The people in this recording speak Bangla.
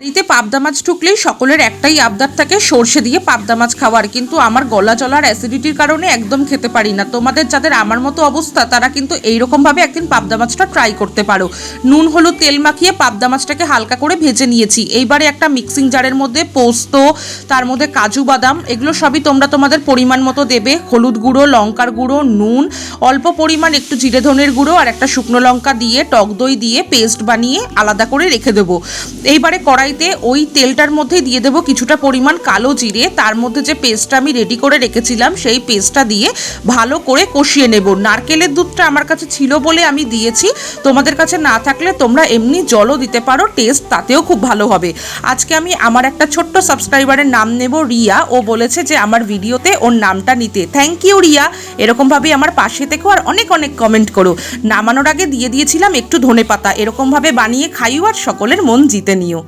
এতে পাবদা মাছ ঢুকলেই সকলের একটাই আবদার থাকে সর্ষে দিয়ে পাবদা মাছ খাওয়ার, কিন্তু আমার গলা জলার অ্যাসিডিটির কারণে একদম খেতে পারি না। তোমাদের যাদের আমার মতো অবস্থা তারা কিন্তু এইরকমভাবে একদিন পাবদা মাছটা ট্রাই করতে পারো। নুন হলুদ তেল মাখিয়ে পাবদা মাছটাকে হালকা করে ভেজে নিয়েছি। এইবারে একটা মিক্সিং জারের মধ্যে পোস্ত, তার মধ্যে কাজু বাদাম, এগুলো সবই তোমরা তোমাদের পরিমাণ মতো দেবে। হলুদ গুঁড়ো, লঙ্কার গুঁড়ো, নুন, অল্প পরিমাণ একটু জিরে ধনের গুঁড়ো আর একটা শুকনো লঙ্কা দিয়ে টক দই দিয়ে পেস্ট বানিয়ে আলাদা করে রেখে দেবো। এইবারে কড়াইতে ওই তেলটার মধ্যে দিয়ে দেবো কিছুটা পরিমাণ কালো জিরে, তার মধ্যে যে পেস্টটা আমি রেডি করে রেখেছিলাম সেই পেস্টটা দিয়ে ভালো করে কষিয়ে নেব। নারকেলের দুধটা আমার কাছে ছিল বলে আমি দিয়েছি, তোমাদের কাছে না থাকলে তোমরা এমনি জলও দিতে পারো, টেস্ট তাতেও খুব ভালো হবে। আজকে আমি আমার একটা ছোট্ট সাবস্ক্রাইবারের নাম নেব, রিয়া। ও বলেছে যে আমার ভিডিওতে ওর নামটা নিতে। থ্যাংক ইউ রিয়া, এরকমভাবে আমার পাশে থেকো আর অনেক অনেক কমেন্ট করো। নামানোর আগে দিয়ে দিয়েছিলাম একটু ধনেপাতা। এরকমভাবে বানিয়ে খাইও আর সকলের মন জিতে নিও।